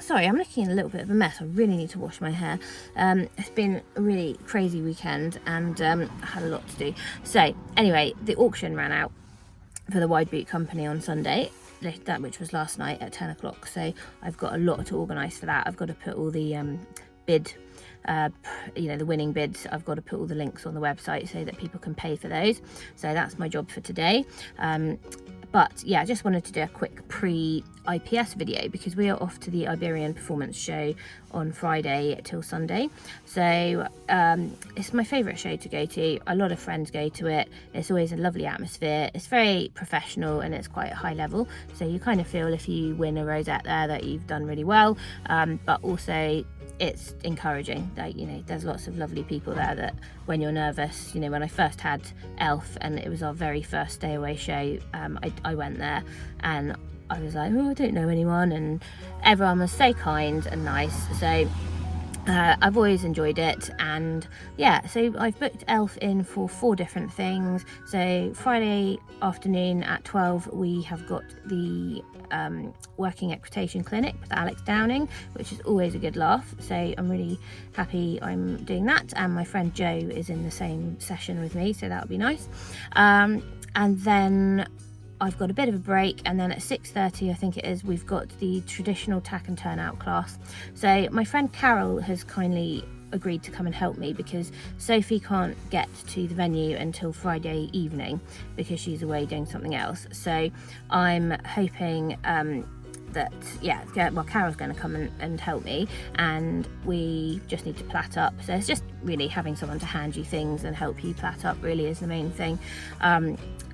sorry, I'm looking in a little bit of a mess. I really need to wash my hair. It's been a really crazy weekend, and I had a lot to do. So anyway, the auction ran out for the Wide Boot Company on Sunday, that which was last night at 10 o'clock. So I've got a lot to organise for that. I've got to put all the bid, the winning bids. I've got to put all the links on the website so that people can pay for those. So that's my job for today. But yeah, I just wanted to do a quick pre-IPS video because we are off to the Iberian Performance Show on Friday till Sunday. So it's my favourite show to go to. A lot of friends go to it. It's always a lovely atmosphere. It's very professional and it's quite high level. So you kind of feel if you win a rosette there that you've done really well. But also it's encouraging that, there's lots of lovely people there that when you're nervous, when I first had Elf and it was our very first stay away show, I went there and I was like, I don't know anyone, and everyone was so kind and nice. So I've always enjoyed it, and yeah, so I've booked Elf in for 4 different things. So Friday afternoon at 12 we have got the working equitation clinic with Alex Downing, which is always a good laugh, so I'm really happy I'm doing that, and my friend Jo is in the same session with me, so that'll be nice. And then I've got a bit of a break, and then at 6:30 I think it is, we've got the traditional tack and turnout class. So my friend Carol has kindly agreed to come and help me because Sophie can't get to the venue until Friday evening because she's away doing something else. So I'm hoping Carol's going to come and help me, and we just need to plait up. So it's just really having someone to hand you things and help you plait up really is the main thing.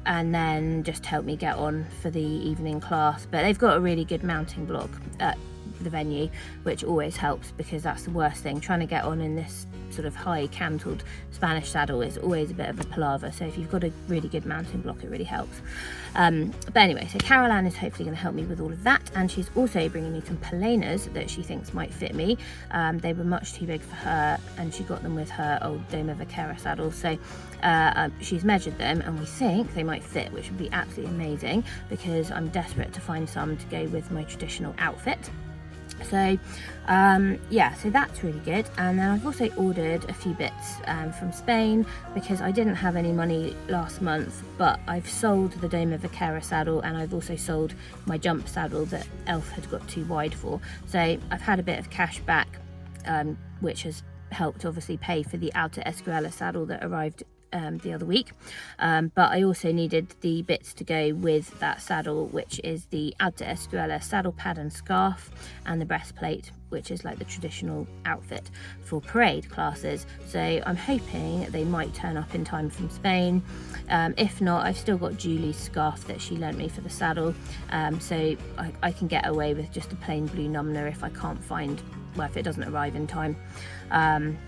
And then just help me get on for the evening class. But they've got a really good mounting block at the venue, which always helps because that's the worst thing. Trying to get on in this sort of high cantled Spanish saddle is always a bit of a palaver. So if you've got a really good mounting block, it really helps. But anyway, so Carol Ann is hopefully going to help me with all of that, and she's also bringing me some palenas that she thinks might fit me. They were much too big for her, and she got them with her old Doma Vaquera saddle. So she's measured them, and we think they might fit, which would be absolutely amazing because I'm desperate to find some to go with my traditional outfit. So so that's really good. And then I've also ordered a few bits from Spain because I didn't have any money last month, but I've sold the Doma Vaquera saddle, and I've also sold my jump saddle that Elf had got too wide for. So I've had a bit of cash back, which has helped obviously pay for the Alta Escuela saddle that arrived the other week, but I also needed the bits to go with that saddle, which is the Alta Escuela saddle pad and scarf, and the breastplate, which is like the traditional outfit for parade classes. So I'm hoping they might turn up in time from Spain. If not, I've still got Julie's scarf that she lent me for the saddle, so I can get away with just a plain blue numner if I can't find, if it doesn't arrive in time.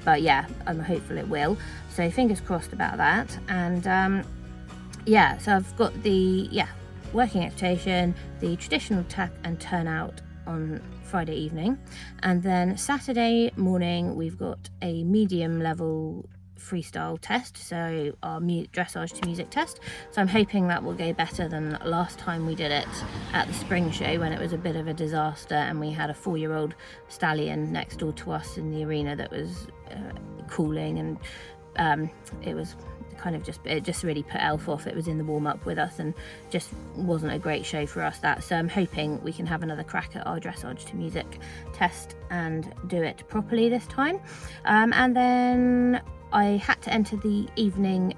But yeah, I'm hopeful it will. So fingers crossed about that. And so I've got the working equitation, the traditional tack and turnout on Friday evening, and then Saturday morning we've got a medium level freestyle test, so our dressage to music test. So I'm hoping that will go better than last time we did it at the spring show, when it was a bit of a disaster and we had a 4-year-old stallion next door to us in the arena that was cooling, and it was kind of just really put Elf off. It was in the warm-up with us and just wasn't a great show for us, that. So I'm hoping we can have another crack at our dressage to music test and do it properly this time. And then I had to enter the evening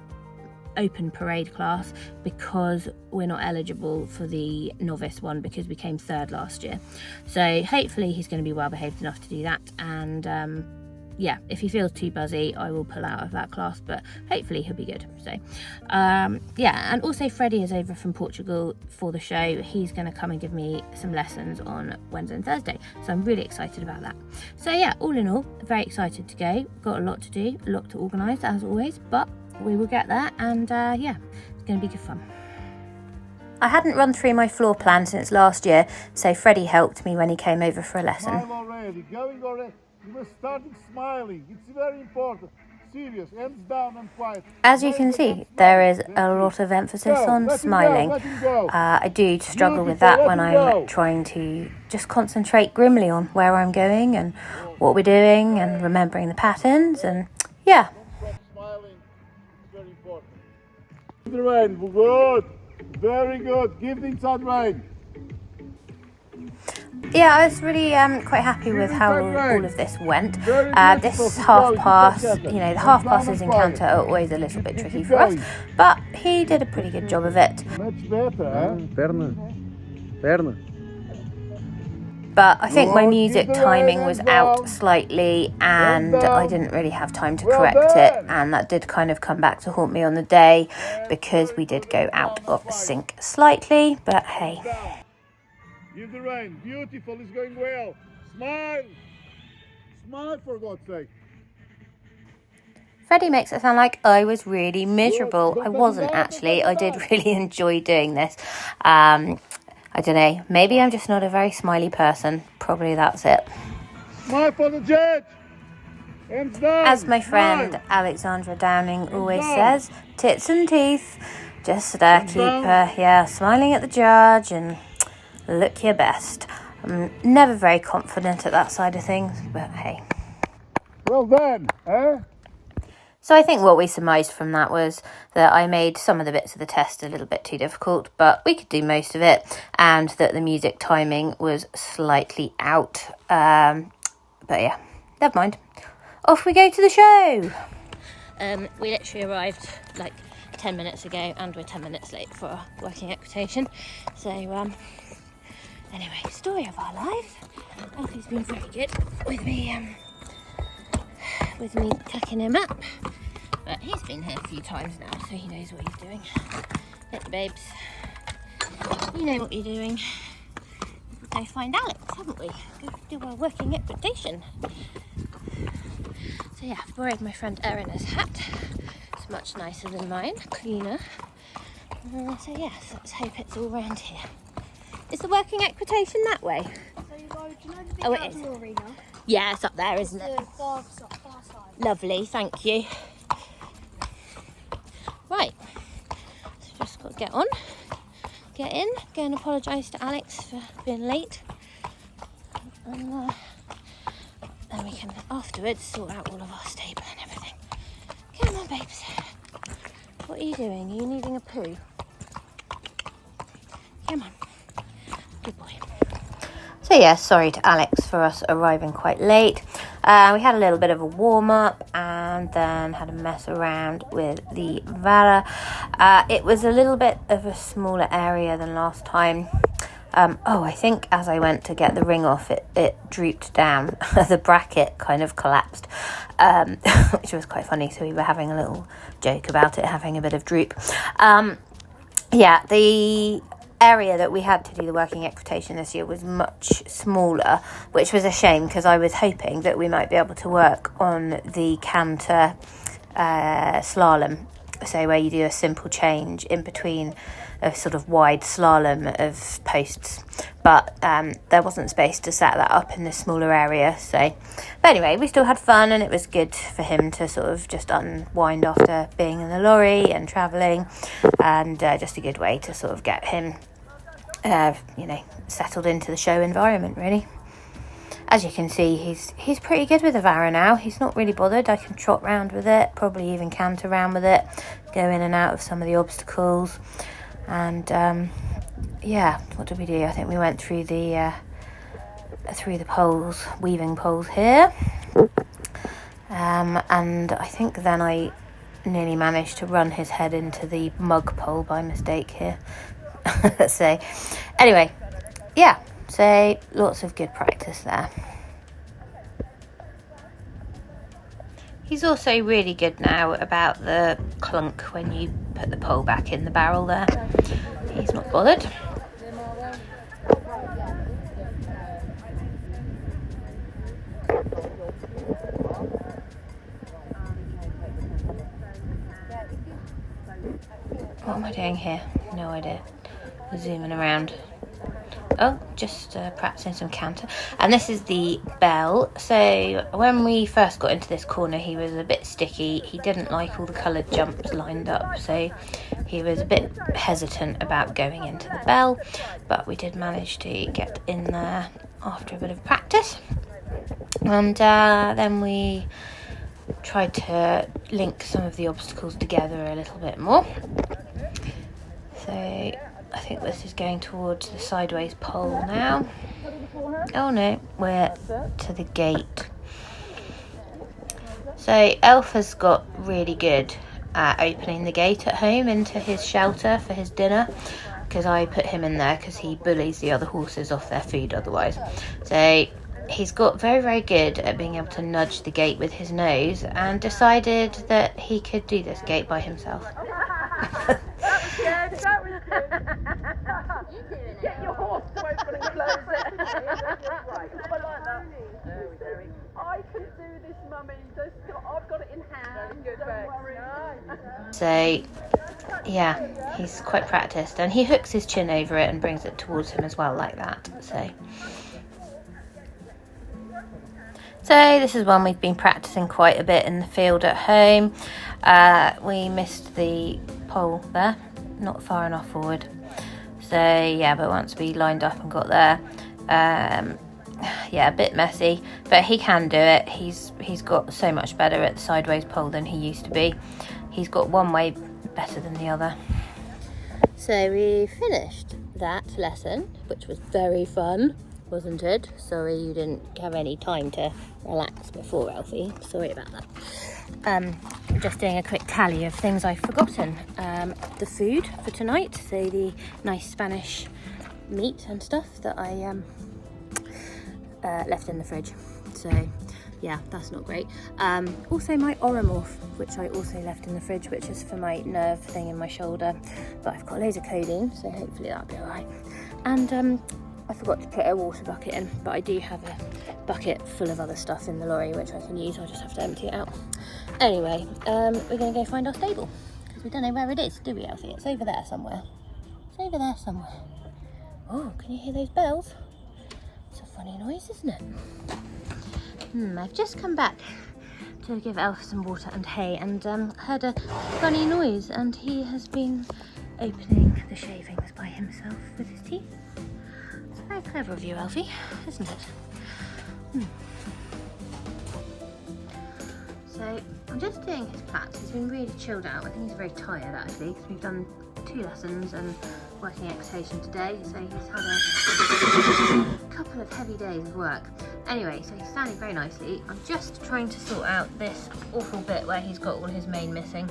open parade class because we're not eligible for the novice one because we came 3rd last year. So hopefully he's going to be well behaved enough to do that, and if he feels too buzzy I will pull out of that class, but hopefully he'll be good. So and also Freddie is over from Portugal for the show. He's going to come and give me some lessons on Wednesday and Thursday, so I'm really excited about that. So all in all, very excited to go. Got a lot to do, a lot to organise as always, but we will get there, and it's going to be good fun. I hadn't run through my floor plan since last year, so Freddie helped me when he came over for a lesson. Smile already, going already. You were starting smiling. It's very important. serious. Hands down and quiet. As you can see, there is a lot of emphasis on smiling. I do struggle with that when I'm trying to just concentrate grimly on where I'm going and what we're doing and remembering the patterns, and yeah. Smiling is very important. The rain, good. Very good. Give the inside rain. Yeah, I was really quite happy with how all of this went. This half pass, you know, the half passes in canter are always a little bit tricky for us, but he did a pretty good job of it. Much better, huh? Perna. But I think my music timing was out slightly and I didn't really have time to correct it, and that did kind of come back to haunt me on the day because we did go out of sync slightly, but hey. Give the rain. Beautiful. It's going well. Smile. Smile, for God's sake. Freddie makes it sound like I was really miserable. I wasn't actually. I did really enjoy doing this. I don't know. Maybe I'm just not a very smiley person. Probably that's it. Smile for the judge. Hands down. As my friend Alexandra Downing always says, tits and teeth. Just keep smiling at the judge and look your best. I'm never very confident at that side of things, but hey. Well done, eh? So I think what we surmised from that was that I made some of the bits of the test a little bit too difficult, but we could do most of it, and that the music timing was slightly out. But yeah, never mind. Off we go to the show. We literally arrived like 10 minutes ago, and we're 10 minutes late for our working equitation. So anyway, story of our life. Alfie's been very good with me tucking him up. But he's been here a few times now, so he knows what he's doing. Hey, babes. You know what you're doing. We've got to go find Alex, haven't we? Go do our working equitation. So yeah, I've borrowed my friend Erin's hat. It's much nicer than mine, cleaner. So yes, let's hope it's all round here. Is the working equitation that way? So you go, do you know the big outdoor arena? Yeah, it's up there, isn't it? The far side. Lovely, thank you. Right, so just got to get on, get in, go and apologise to Alex for being late. And then we can afterwards sort out all of our stable and everything. Come on, babes. What are you doing? Are you needing a poo? Come on. Good boy. So yeah, sorry to Alex for us arriving quite late. We had a little bit of a warm-up and then had a mess around with the Vara. It was a little bit of a smaller area than last time. I think as I went to get the ring off, it drooped down. The bracket kind of collapsed, which was quite funny. So we were having a little joke about it having a bit of droop. The area that we had to do the working equitation this year was much smaller, which was a shame because I was hoping that we might be able to work on the canter slalom, so where you do a simple change in between a sort of wide slalom of posts, but there wasn't space to set that up in this smaller area. But anyway, we still had fun, and it was good for him to sort of just unwind after being in the lorry and travelling, and just a good way to sort of get him settled into the show environment, really. As you can see, he's pretty good with the Vara now. He's not really bothered. I can trot round with it, probably even canter around with it, go in and out of some of the obstacles. And what did we do? I think we went through the poles, weaving poles here. And I think then I nearly managed to run his head into the mug pole by mistake here. So anyway, so lots of good practice there. He's also really good now about the clunk when you put the pole back in the barrel there. He's not bothered. What am I doing here? No idea. Zooming around. Oh, just practicing some canter. And this is the bell. So when we first got into this corner, he was a bit sticky. He didn't like all the coloured jumps lined up, so he was a bit hesitant about going into the bell, but we did manage to get in there after a bit of practice. And then we tried to link some of the obstacles together a little bit more. So I think this is going towards the sideways pole now. Oh no, we're to the gate. So Elf has got really good at opening the gate at home into his shelter for his dinner, because I put him in there because he bullies the other horses off their food otherwise. So he's got very, very good at being able to nudge the gate with his nose, and decided that he could do this gate by himself. Get your horse to open and close it. Right, I like that. I can do this, mummy. I've got it in hand. Don't worry. So yeah, he's quite practiced, and he hooks his chin over it and brings it towards him as well, like that. So this is one we've been practicing quite a bit in the field at home. We missed the pole there, not far enough forward. So yeah, but once we lined up and got there, yeah, a bit messy, but he can do it. He's got so much better at the sideways pole than he used to be. He's got one way better than the other. So we finished that lesson, which was very fun, wasn't it? Sorry you didn't have any time to relax before, Alfie. Sorry about that. Just doing a quick tally of things I've forgotten. The food for tonight, so the nice Spanish meat and stuff that I left in the fridge. So yeah, that's not great. Also my Oromorph, which I also left in the fridge, which is for my nerve thing in my shoulder, but I've got loads of codeine, so hopefully that'll be alright. And I forgot to put a water bucket in, but I do have a bucket full of other stuff in the lorry which I can use. I'll just have to empty it out. Anyway, we're going to go find our stable, because we don't know where it is, do we, Alfie? It's over there somewhere. It's over there somewhere. Oh, can you hear those bells? It's a funny noise, isn't it? I've just come back to give Elf some water and hay, and heard a funny noise, and he has been opening the shavings by himself with his teeth. It's very clever of you, Elfie, isn't it? So I'm just doing his plats. He's been really chilled out. I think he's very tired actually, because we've done 2 lessons and working exercitation today, so he's had a couple of heavy days of work. Anyway, so he's standing very nicely. I'm just trying to sort out this awful bit where he's got all his mane missing.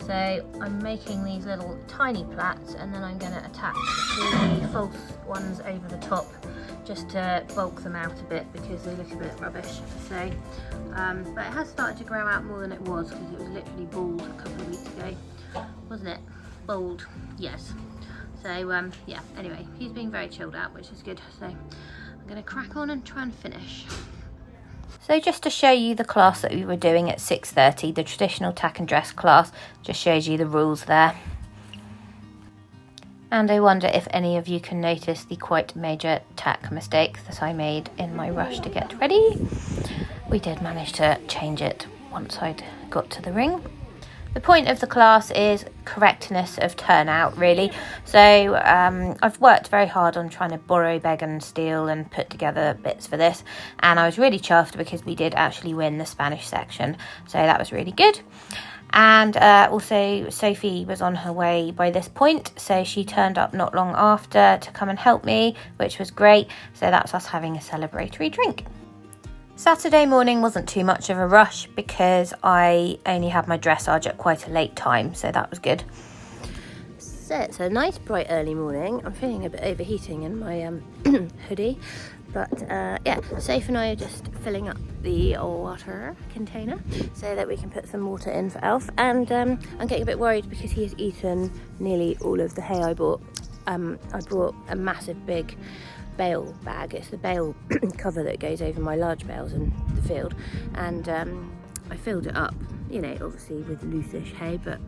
So I'm making these little tiny plats, and then I'm going to attach the false ones over the top just to bulk them out a bit, because they look a bit rubbish. So, but it has started to grow out more than it was, because it was literally bald a couple of weeks ago, wasn't it? Bald, yes. So yeah, anyway, he's being very chilled out, which is good. So I'm going to crack on and try and finish. So just to show you the class that we were doing at 6:30, the traditional tack and dress class, just shows you the rules there. And I wonder if any of you can notice the quite major tack mistake that I made in my rush to get ready. We did manage to change it once I'd got to the ring. The point of the class is correctness of turnout, really. So I've worked very hard on trying to borrow, beg and steal and put together bits for this, and I was really chuffed because we did actually win the Spanish section, so that was really good. And also Sophie was on her way by this point, so she turned up not long after to come and help me, which was great. So that's us having a celebratory drink. Saturday morning wasn't too much of a rush because I only had my dressage at quite a late time, so that was good. So it's a nice bright early morning. I'm feeling a bit overheating in my hoodie, but yeah, Soph and I are just filling up the water container so that we can put some water in for Elf. And I'm getting a bit worried because he has eaten nearly all of the hay I bought. I brought a massive big bale bag. It's the bale cover that goes over my large bales in the field, and I filled it up, you know, obviously with loosish hay, but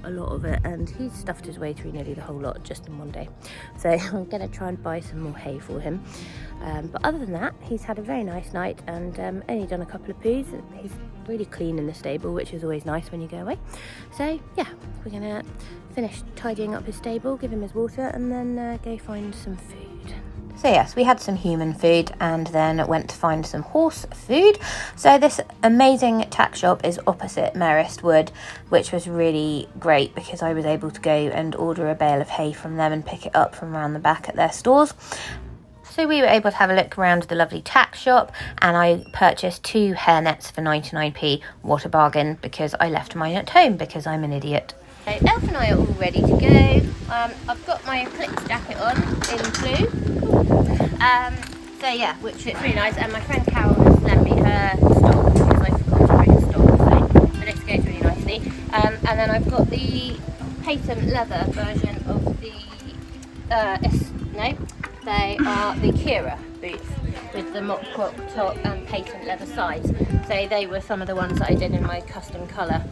a lot of it, and he's stuffed his way through nearly the whole lot just in one day. So I'm going to try and buy some more hay for him. But other than that, he's had a very nice night, and only done a couple of poos. He's really clean in the stable, which is always nice when you go away. So yeah, we're going to finish tidying up his stable, give him his water, and then go find some food. So yes, we had some human food and then went to find some horse food. So this amazing tack shop is opposite Merrist Wood, which was really great because I was able to go and order a bale of hay from them and pick it up from around the back at their stores. So we were able to have a look around the lovely tack shop, and I purchased 2 hair nets for 99p. What a bargain, because I left mine at home because I'm an idiot. So Elf and I are all ready to go. I've got my Eclipse jacket on in blue. So yeah, which fits really nice, and my friend Carol has lent me her stock because I forgot to bring stock, so the list goes really nicely. And then I've got the patent leather version of the they are the Kira boots with the mock crop top and patent leather sides. So they were some of the ones that I did in my custom colour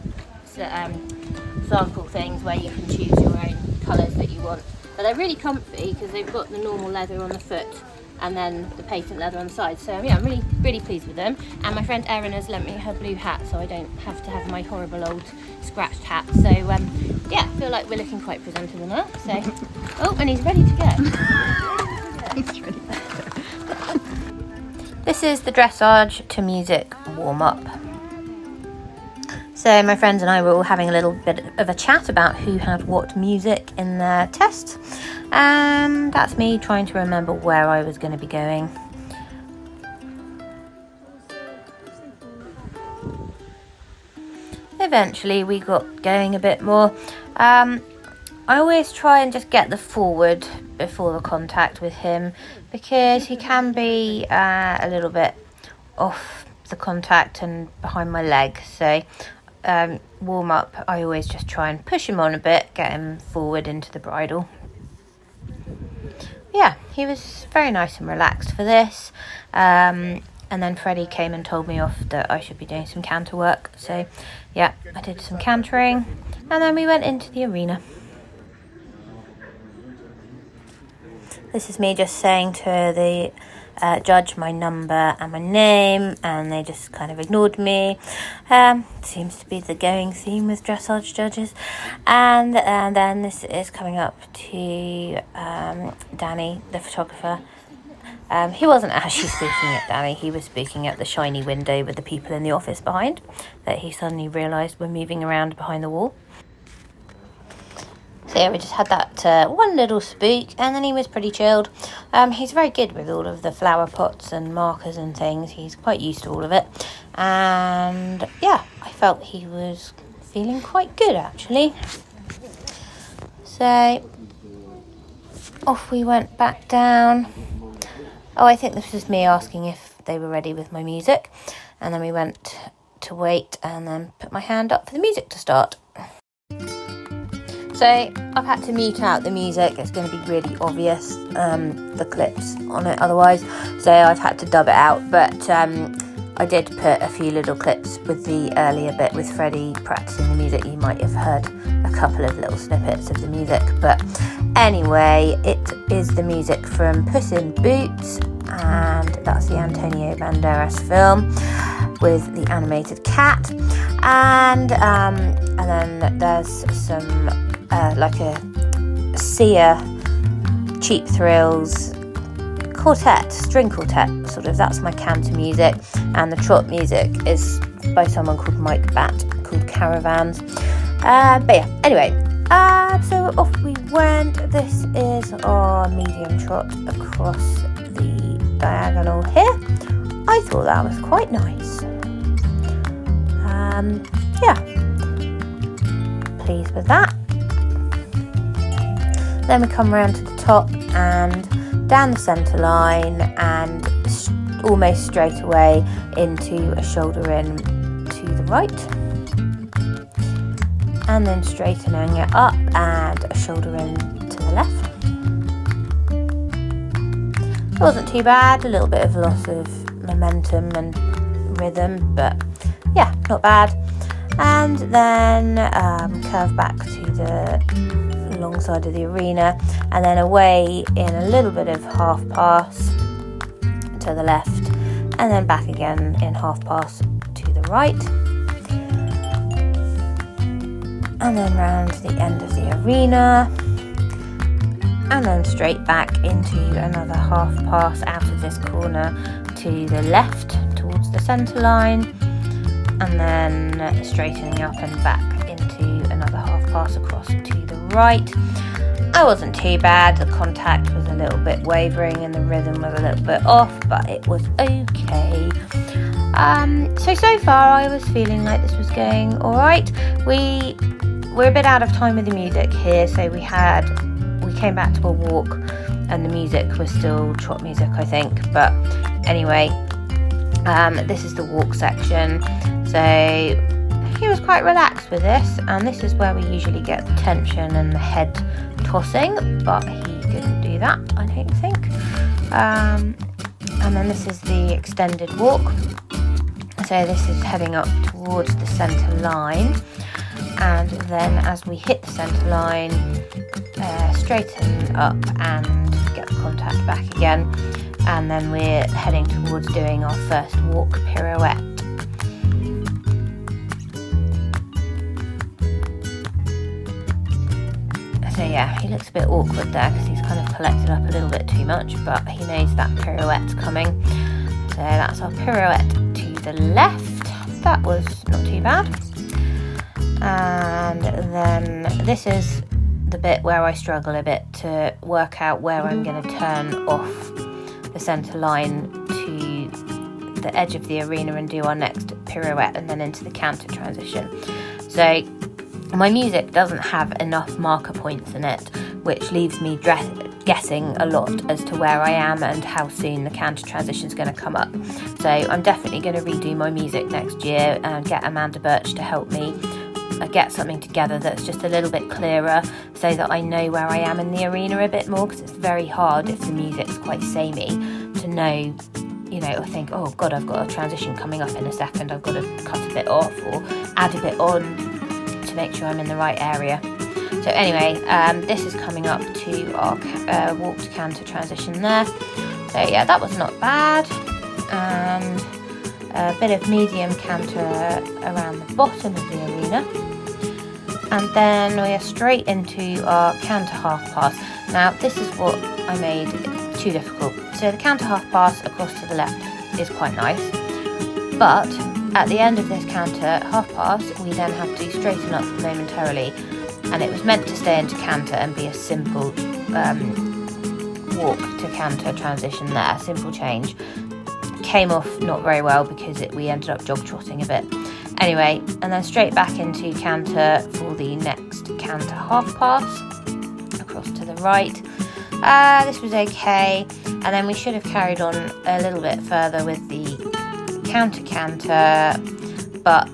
sample things where you can choose your own colours that you want. But they're really comfy because they've got the normal leather on the foot and then the patent leather on the side. So yeah, I'm really pleased with them. And my friend Erin has lent me her blue hat, so I don't have to have my horrible old scratched hat. So yeah, I feel like we're looking quite presentable now. So oh, and he's ready to go. He's ready to go. This is the dressage to music warm up. So my friends and I were all having a little bit of a chat about who had what music in their tests, and that's me trying to remember where I was going to be going. Eventually we got going a bit more. I always try and just get the forward before the contact with him because he can be a little bit off the contact and behind my leg. So warm up, I always just try and push him on a bit, get him forward into the bridle. Yeah, he was very nice and relaxed for this. And then Freddie came and told me off that I should be doing some canter work. So yeah, I did some cantering and then we went into the arena. This is me just saying to the judge my number and my name, and they just kind of ignored me. Seems to be the going theme with dressage judges. And then this is coming up to Danny, the photographer. He wasn't actually speaking at Danny, he was speaking at the shiny window with the people in the office behind that he suddenly realised were moving around behind the wall. So yeah, we just had that one little spook, and then he was pretty chilled. He's very good with all of the flower pots and markers and things. He's quite used to all of it. And yeah, I felt he was feeling quite good actually. So off we went back down. Oh, I think this was me asking if they were ready with my music. And then we went to wait and then put my hand up for the music to start. So I've had to mute out the music. It's going to be really obvious, the clips on it otherwise. So I've had to dub it out. But I did put a few little clips with the earlier bit with Freddie practicing the music. You might have heard a couple of little snippets of the music. But anyway, it is the music from Puss in Boots. And that's the Antonio Banderas film with the animated cat. And then there's some like a Sia Cheap Thrills quartet, string quartet sort of. That's my canter music, and the trot music is by someone called Mike Batt called Caravans. But yeah, anyway, so off we went. This is our medium trot across the diagonal here. I thought that was quite nice. Yeah, pleased with that. Then we come around to the top and down the centre line and almost straight away into a shoulder in to the right, and then straightening it up and a shoulder in to the left. It wasn't too bad, a little bit of loss of momentum and rhythm, but yeah, not bad. and then curve back to the long side of the arena, and then away in a little bit of half pass to the left, and then back again in half pass to the right, and then round the end of the arena, and then straight back into another half pass out of this corner to the left towards the centre line, and then straightening up and back into another half pass across to the right. I wasn't too bad, the contact was a little bit wavering and the rhythm was a little bit off, but it was okay. So far I was feeling like this was going alright. We're a bit out of time with the music here, so we came back to a walk and the music was still trot music, I think, but anyway, this is the walk section. So he was quite relaxed with this, and this is where we usually get the tension and the head tossing, but he didn't do that, I don't think. And then this is the extended walk. So this is heading up towards the centre line, and then as we hit the centre line, straighten up and get the contact back again, and then we're heading towards doing our first walk pirouette. So yeah, he looks a bit awkward there because he's kind of collected up a little bit too much, but he knows that pirouette's coming. So that's our pirouette to the left. That was not too bad. And then this is the bit where I struggle a bit to work out where I'm going to turn off the centre line to the edge of the arena and do our next pirouette, and then into the canter transition. So my music doesn't have enough marker points in it, which leaves me guessing a lot as to where I am and how soon the canter transition is going to come up. So I'm definitely going to redo my music next year and get Amanda Birch to help me get something together that's just a little bit clearer, so that I know where I am in the arena a bit more, because it's very hard if the music's quite samey to know, you know, or think, oh god, I've got a transition coming up in a second, I've got to cut a bit off or add a bit on to make sure I'm in the right area. So anyway, this is coming up to our walk to canter transition there. So yeah, that was not bad. And a bit of medium canter around the bottom of the arena. And then we are straight into our canter half pass. Now this is what I made too difficult. So the canter half pass across to the left is quite nice, but at the end of this canter half pass we then have to straighten up momentarily, and it was meant to stay into canter and be a simple walk to canter transition there, simple change. Came off not very well because we ended up jog trotting a bit. Anyway, and then straight back into canter for the next canter half pass across to the right. This was okay, and then we should have carried on a little bit further with the canter, but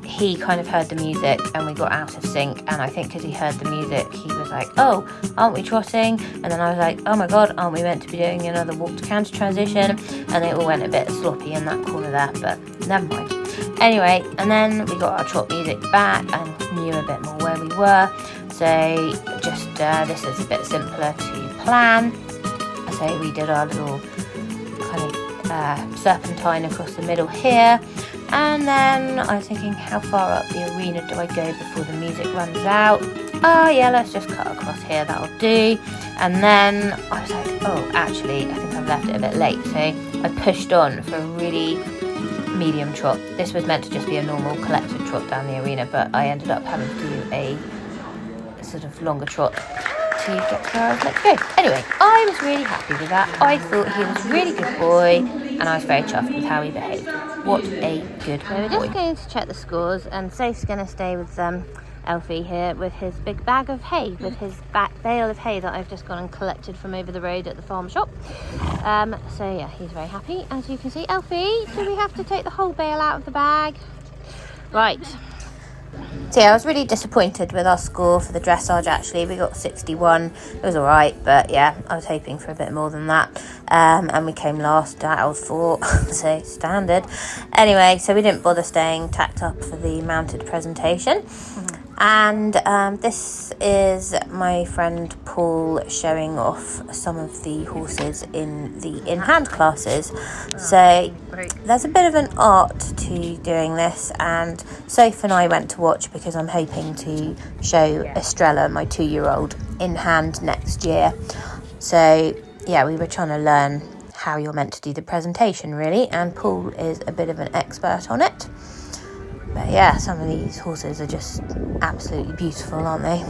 he kind of heard the music and we got out of sync, and I think because he heard the music he was like, oh, aren't we trotting? And then I was like, oh my god, aren't we meant to be doing another walk to canter transition? And it all went a bit sloppy in that corner there, but never mind. Anyway, and then we got our trot music back and knew a bit more where we were, so just this is a bit simpler to plan. So we did our little kind of serpentine across the middle here, and then I was thinking, how far up the arena do I go before the music runs out? Oh yeah, let's just cut across here, that'll do. And then I was like, oh, actually I think I've left it a bit late, so I pushed on for a really medium trot. This was meant to just be a normal collected trot down the arena, but I ended up having to do a sort of longer trot to get to where I was meant to go. Anyway, I was really happy with that. I thought he was a really good boy, and I was very chuffed with how he behaved. What a good boy. We're just going to check the scores, and Safe's going to stay with Elfie here with his big bag of hay, with his bale of hay that I've just gone and collected from over the road at the farm shop. So yeah, he's very happy. As you can see, Elfie, do we have to take the whole bale out of the bag? Right. So yeah, I was really disappointed with our score for the dressage actually. We got 61. It was alright, but yeah, I was hoping for a bit more than that. And we came last out of 4, so standard. Anyway, so we didn't bother staying tacked up for the mounted presentation. And this is my friend Paul showing off some of the horses in the in-hand classes. So there's a bit of an art to doing this, and Soph and I went to watch because I'm hoping to show Estrella, my 2-year-old, in hand next year. So yeah, we were trying to learn how you're meant to do the presentation really, and Paul is a bit of an expert on it. But yeah, some of these horses are just absolutely beautiful, aren't they?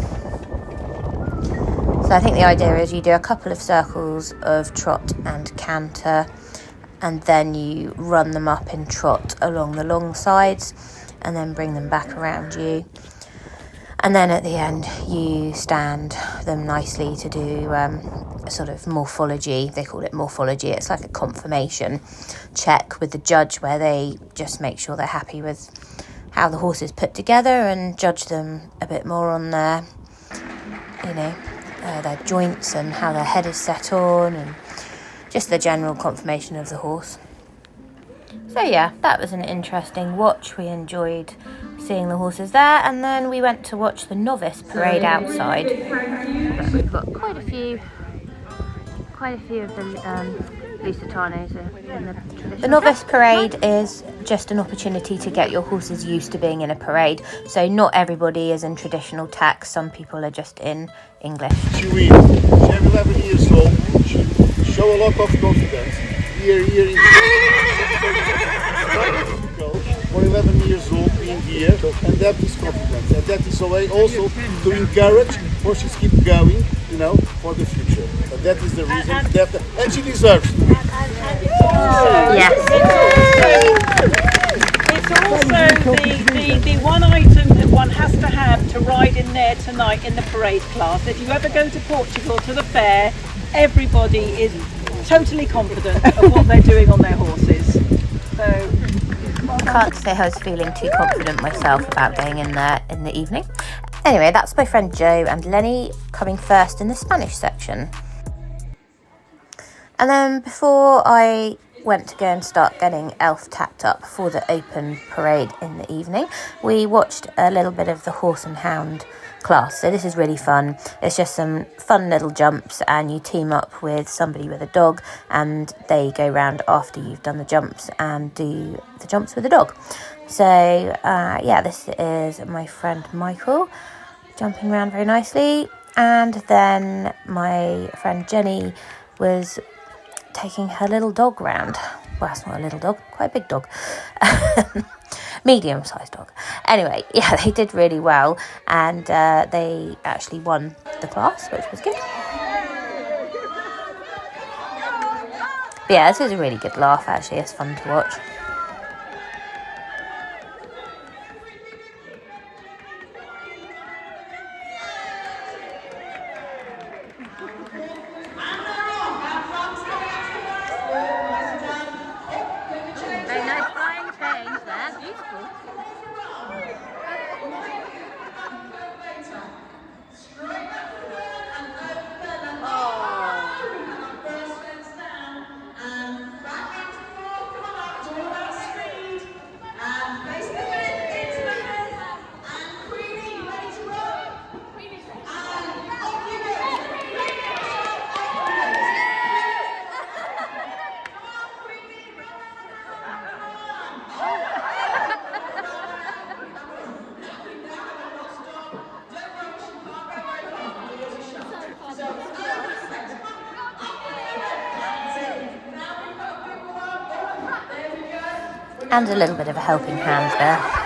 So I think the idea is you do a couple of circles of trot and canter, and then you run them up in trot along the long sides, and then bring them back around you. And then at the end, you stand them nicely to do a sort of morphology. They call it morphology. It's like a confirmation check with the judge where they just make sure they're happy with how the horse is put together and judge them a bit more on their, their joints and how their head is set on and just the general confirmation of the horse. So yeah, that was an interesting watch. We enjoyed seeing the horses there, and then we went to watch the novice parade outside. But we've got quite a few of the Lusitanos in the traditional. The novice parade is just an opportunity to get your horses used to being in a parade. So not everybody is in traditional tack. Some people are just in English. She wins. She's 11 years old. She show a lot of confidence. Here in for 11 years old being here, and that is confidence. And that is a way also to encourage horses keep going, for the future. And that is the reason and she deserves it. Yes. It's also the one item that one has to have to ride in there tonight in the parade class. If you ever go to Portugal to the fair, everybody is totally confident of what they're doing on their horses. So I can't say I was feeling too confident myself about going in there in the evening. Anyway, that's my friend Joe and Lenny coming first in the Spanish section. And then before I went to go and start getting Elf tacked up for the open parade in the evening, we watched a little bit of the horse and hound class. So this is really fun. It's just some fun little jumps, and you team up with somebody with a dog, and they go round after you've done the jumps and do the jumps with the dog. So this is my friend Michael jumping around very nicely, and then my friend Jenny was taking her little dog round. Well, that's not a little dog, quite a big dog. Medium-sized dog. Anyway, yeah, they did really well, and they actually won the class, which was good. But yeah, this was a really good laugh, actually. It's fun to watch. Very nice flying change there, beautiful. And a little bit of a helping hand there.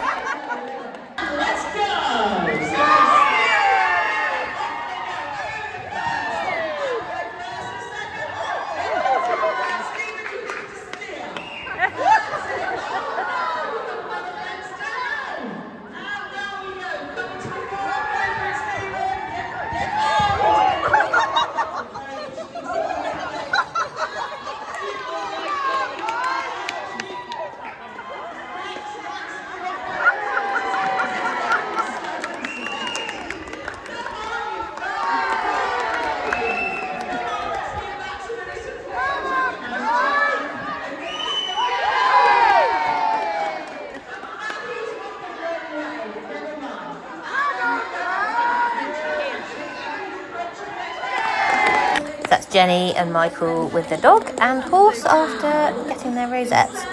Jenny and Michael with the dog and horse after getting their rosettes.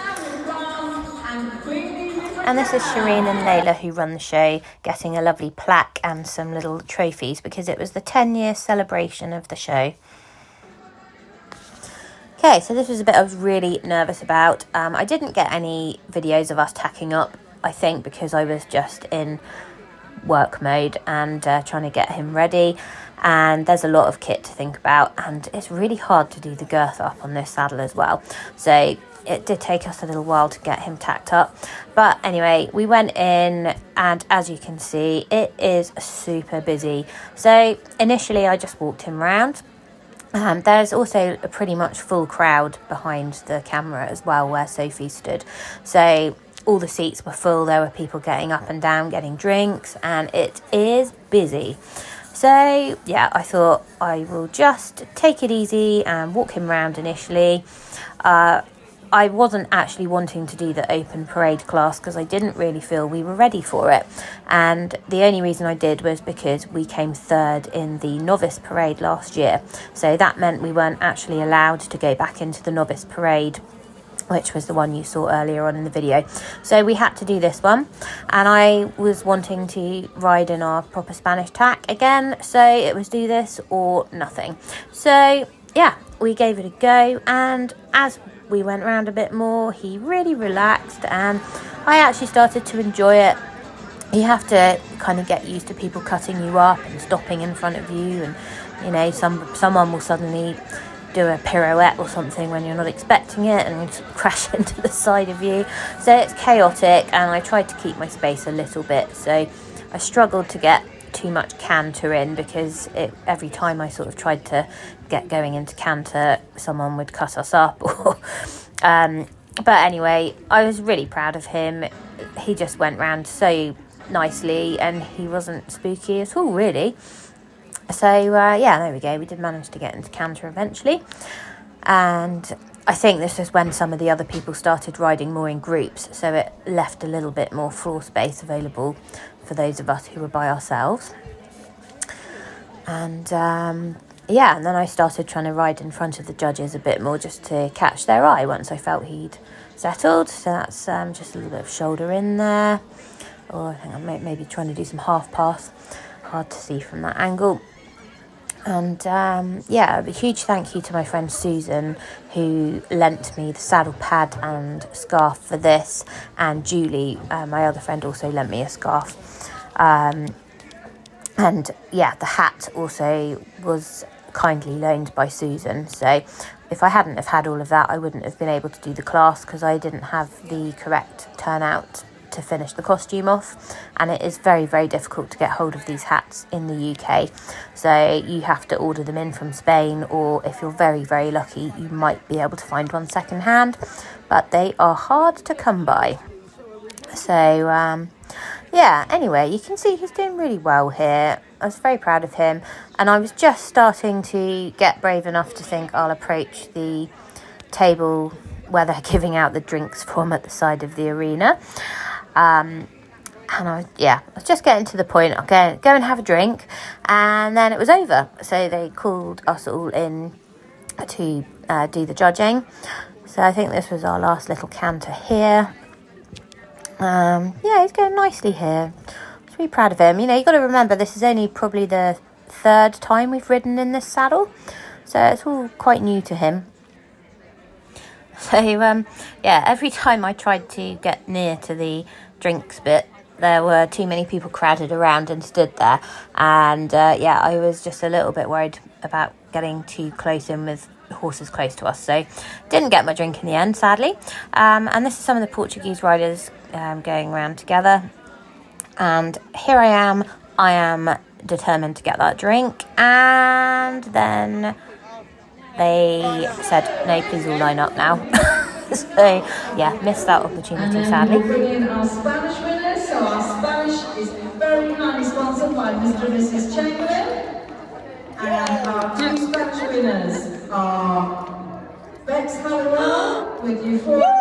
And this is Shireen and Layla who run the show, getting a lovely plaque and some little trophies because it was the 10-year celebration of the show. Okay, so this was a bit I was really nervous about. I didn't get any videos of us tacking up, I think, because I was just in work mode and trying to get him ready. And there's a lot of kit to think about, and it's really hard to do the girth up on this saddle as well. So it did take us a little while to get him tacked up. But anyway, we went in, and as you can see, it is super busy. So initially I just walked him around. There's also a pretty much full crowd behind the camera as well where Sophie stood. So all the seats were full. There were people getting up and down, getting drinks, and it is busy. So yeah, I thought I will just take it easy and walk him around initially. I wasn't actually wanting to do the open parade class because I didn't really feel we were ready for it. And the only reason I did was because we came third in the novice parade last year. So that meant we weren't actually allowed to go back into the novice parade, which was the one you saw earlier on in the video. So we had to do this one, and I was wanting to ride in our proper Spanish tack again, so it was do this or nothing. So yeah, we gave it a go, and as we went around a bit more, he really relaxed, and I actually started to enjoy it. You have to kind of get used to people cutting you up and stopping in front of you, and you know, someone will suddenly do a pirouette or something when you're not expecting it and crash into the side of you. So it's chaotic, and I tried to keep my space a little bit. So I struggled to get too much canter in because every time I sort of tried to get going into canter, someone would cut us up. But anyway, I was really proud of him. He just went round so nicely, and he wasn't spooky at all, really. So yeah, there we go. We did manage to get into canter eventually. And I think this is when some of the other people started riding more in groups. So it left a little bit more floor space available for those of us who were by ourselves. And yeah, and then I started trying to ride in front of the judges a bit more just to catch their eye once I felt he'd settled. So that's just a little bit of shoulder in there. Or I think I'm maybe trying to do some half pass. Hard to see from that angle. And yeah, a huge thank you to my friend Susan, who lent me the saddle pad and scarf for this, and Julie, my other friend, also lent me a scarf. And yeah, the hat also was kindly loaned by Susan. So if I hadn't have had all of that, I wouldn't have been able to do the class because I didn't have the correct turnout to finish the costume off, and it is very, very difficult to get hold of these hats in the UK. So you have to order them in from Spain, or if you're very, very lucky, you might be able to find one second hand, but they are hard to come by. So yeah, anyway, you can see he's doing really well here. I was very proud of him, and I was just starting to get brave enough to think I'll approach the table where they're giving out the drinks from at the side of the arena. And I was just getting to the point, okay, go and have a drink, and then it was over. So they called us all in to do the judging. So I think this was our last little canter here. Yeah, he's going nicely here. I was really proud of him. You know, you've got to remember this is only probably the third time we've ridden in this saddle, so it's all quite new to him. So yeah, every time I tried to get near to the drinks bit, there were too many people crowded around and stood there, and yeah, I was just a little bit worried about getting too close in with horses close to us, so didn't get my drink in the end, sadly. And this is some of the Portuguese riders going around together, and here I am determined to get that drink, and then they said, no, please all line up now. So yeah, missed that opportunity, sadly. We'll bring in our Spanish winners. So our Spanish is very kindly sponsored by Mr. and Mrs. Chamberlain. And our two Spanish winners are Bex Halliwell with Euphoria.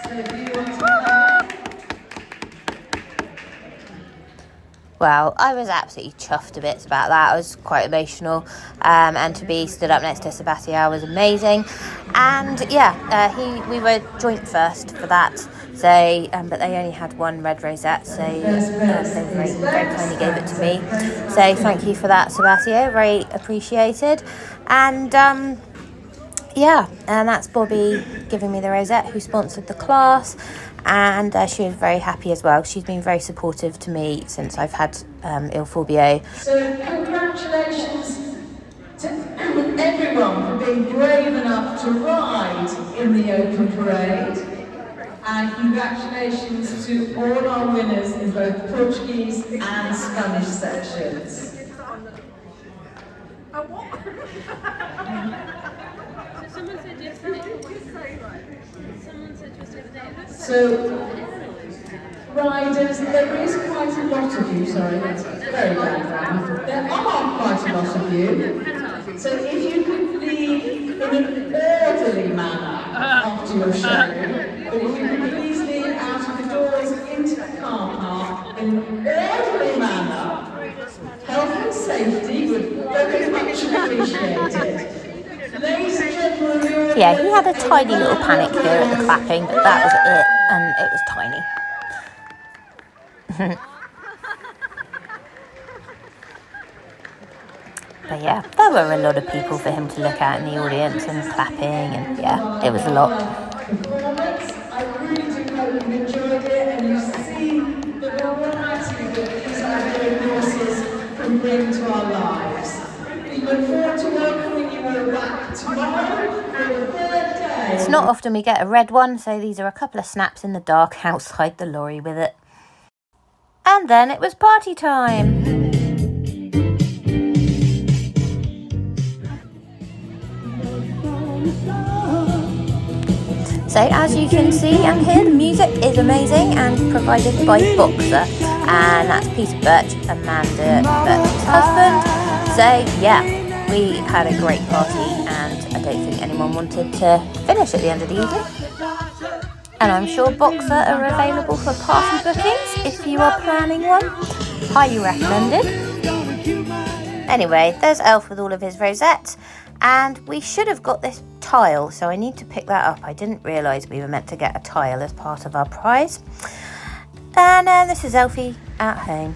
So if you want to well. I was absolutely chuffed to bits about that. I was quite emotional, and to be stood up next to Sebastian was amazing. And yeah, we were joint first for that. So, but they only had one red rosette, so they very, very kindly gave it to me. So thank you for that, Sebastian. Very appreciated. And yeah, and that's Bobby giving me the rosette, who sponsored the class. And she was very happy as well. She's been very supportive to me since I've had Il Forbio. So congratulations to everyone for being brave enough to ride in the open parade. And congratulations to all our winners in both Portuguese and Spanish sections. So, riders, there is quite a lot of you, sorry, that's very bad. There are quite a lot of you. So if you could leave in an orderly manner after your show, but if you could please leave out of the doors into the car park in an orderly manner, health and safety would very much appreciated. Ladies and gentlemen, Yeah, he had a tiny little panic here at the clapping, but that was it, and it was tiny. But yeah, there were a lot of people for him to look at in the audience and clapping, and yeah, it was a lot. Performance. I really do hope you've enjoyed it and you've seen the variety that these Iberian horses can bring to our lives. We look forward to welcoming you all back tomorrow for the third day. It's not often we get a red one, so these are a couple of snaps in the dark outside the lorry with it. And then it was party time. So as you can see and hear, the music is amazing and provided by Boxer, and that's Peter Birch, Amanda Birch's husband. So yeah, we had a great party, and I don't think anyone wanted to finish at the end of the evening. And I'm sure Boxer are available for party bookings if you are planning one. Highly recommended. Anyway, there's Elf with all of his rosettes. And we should have got this tile, so I need to pick that up. I didn't realise we were meant to get a tile as part of our prize. And this is Elfie at home.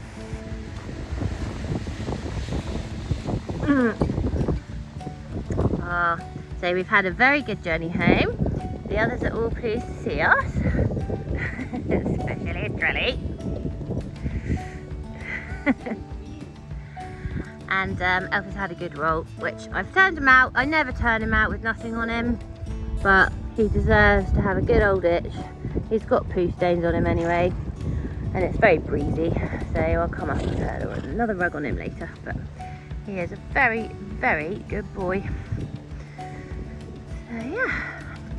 So we've had a very good journey home. The others are all pleased to see us, especially Trelly. And Elf has had a good roll, which I've turned him out. I never turn him out with nothing on him, but he deserves to have a good old itch. He's got poo stains on him anyway, and it's very breezy, so I'll come up with another rug on him later. But he is a very, very good boy. So yeah,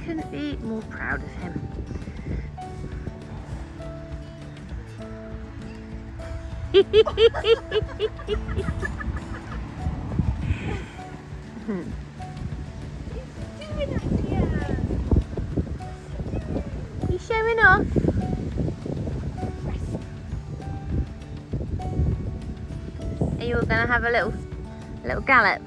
couldn't be more proud of him. He's showing off. Are you all gonna have a little gallop?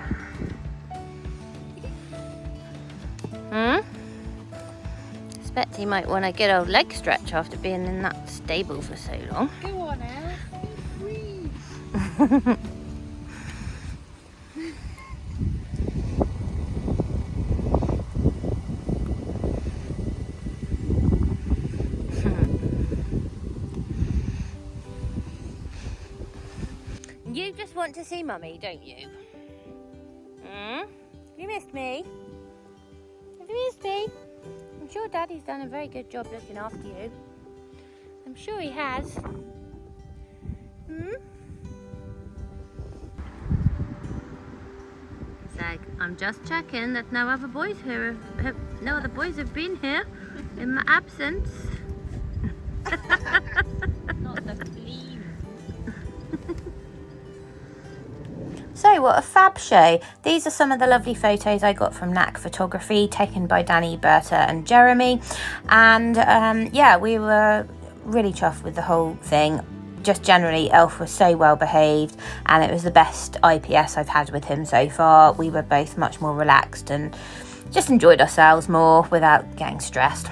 Expect he might want a good old leg stretch after being in that stable for so long. Go on, Elf. You just want to see Mummy, don't you? Have you missed me? Have you missed me? I'm sure Daddy's done a very good job looking after you. I'm sure he has. It's like, I'm just checking that no other boys here no other boys have been here in my absence. Not the bleed. So what a fab show. These are some of the lovely photos I got from Knack Photography, taken by Danny, Berta and Jeremy. And yeah, we were really chuffed with the whole thing. just generally, Elf was so well behaved, and it was the best IPS I've had with him so far. We were both much more relaxed and just enjoyed ourselves more without getting stressed.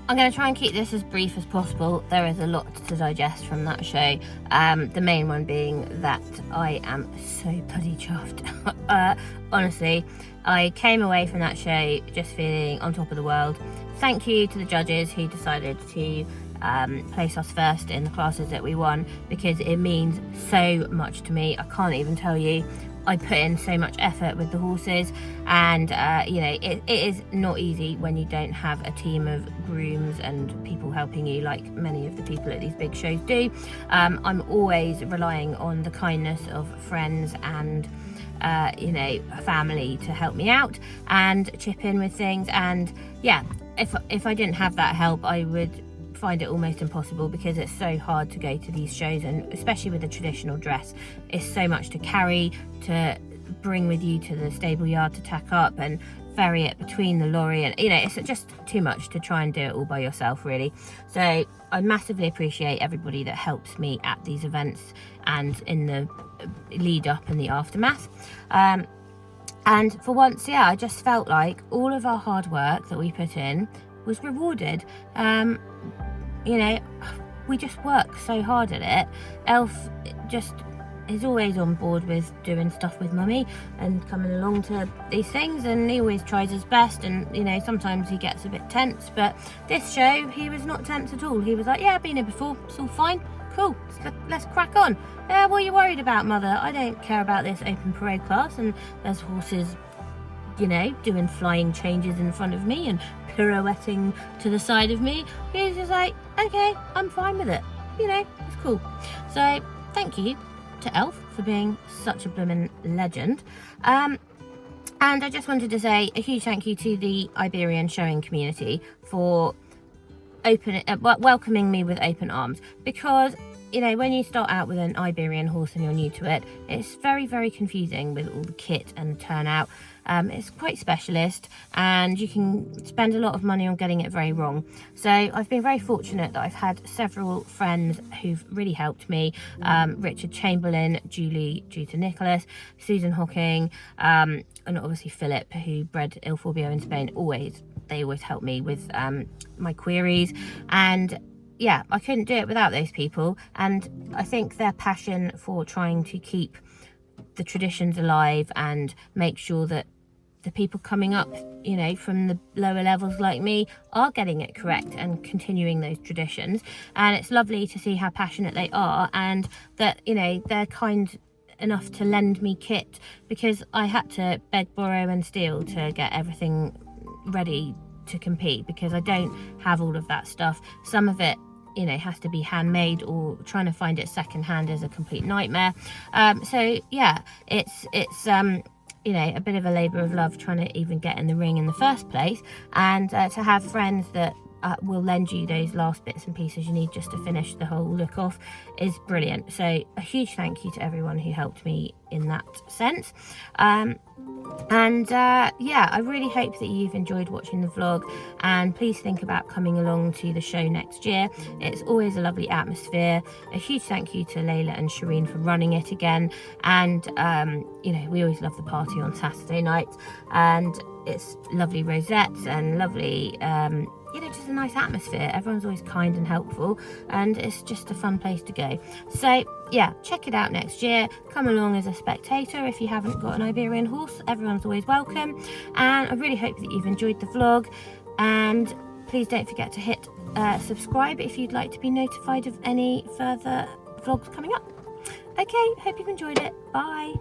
I'm going to try and keep this as brief as possible. There is a lot to digest from that show. The main one being that I am so bloody chuffed. Honestly, I came away from that show just feeling on top of the world. Thank you to the judges who decided to place us first in the classes that we won, because it means so much to me. I can't even tell you. I put in so much effort with the horses, and you know, it is not easy when you don't have a team of grooms and people helping you like many of the people at these big shows do. I'm always relying on the kindness of friends and you know, family to help me out and chip in with things. And yeah, if I didn't have that help, I would find it almost impossible, because it's so hard to go to these shows, and especially with a traditional dress, it's so much to carry, to bring with you to the stable yard to tack up and ferry it between the lorry, and you know, it's just too much to try and do it all by yourself, really. So I massively appreciate everybody that helps me at these events and in the lead up and the aftermath. And for once, yeah, I just felt like all of our hard work that we put in was rewarded. You know, we just work so hard at it. Elf just is always on board with doing stuff with mummy and coming along to these things, and he always tries his best, and you know, sometimes he gets a bit tense, but this show he was not tense at all. He was like, yeah, I've been here before, it's all fine, cool, let's crack on. Yeah, what are you worried about, mother? I don't care about this open parade class, and there's horses, you know, doing flying changes in front of me and pirouetting to the side of me. He's just like, okay, I'm fine with it, you know, it's cool. So thank you to Elf for being such a blooming legend. And I just wanted to say a huge thank you to the Iberian showing community for welcoming me with open arms, because you know, when you start out with an Iberian horse and you're new to it, it's very, very confusing with all the kit and the turnout. It's quite specialist, and you can spend a lot of money on getting it very wrong. So I've been very fortunate that I've had several friends who've really helped me. Richard Chamberlain, Julie Juta Nicholas, Susan Hocking, and obviously Philip, who bred Il Forbio in Spain. They always help me with my queries, and yeah, I couldn't do it without those people. And I think their passion for trying to keep the traditions alive and make sure that the people coming up, you know, from the lower levels like me are getting it correct and continuing those traditions. And it's lovely to see how passionate they are, and that, you know, they're kind enough to lend me kit, because I had to beg, borrow and steal to get everything ready to compete, because I don't have all of that stuff. Some of it, you know, has to be handmade, or trying to find it secondhand is a complete nightmare. So yeah, it's you know, a bit of a labour of love trying to even get in the ring in the first place, and to have friends that will lend you those last bits and pieces you need just to finish the whole look off is brilliant. So a huge thank you to everyone who helped me in that sense. Yeah, I really hope that you've enjoyed watching the vlog, and please think about coming along to the show next year. It's always a lovely atmosphere. A huge thank you to Layla and Shireen for running it again, and you know, we always love the party on Saturday night, and it's lovely rosettes and lovely you know, just a nice atmosphere. Everyone's always kind and helpful, and it's just a fun place to go. So yeah, check it out next year. Come along as a spectator if you haven't got an Iberian horse. Everyone's always welcome, and I really hope that you've enjoyed the vlog, and please don't forget to hit subscribe if you'd like to be notified of any further vlogs coming up. Okay, hope you've enjoyed it. Bye.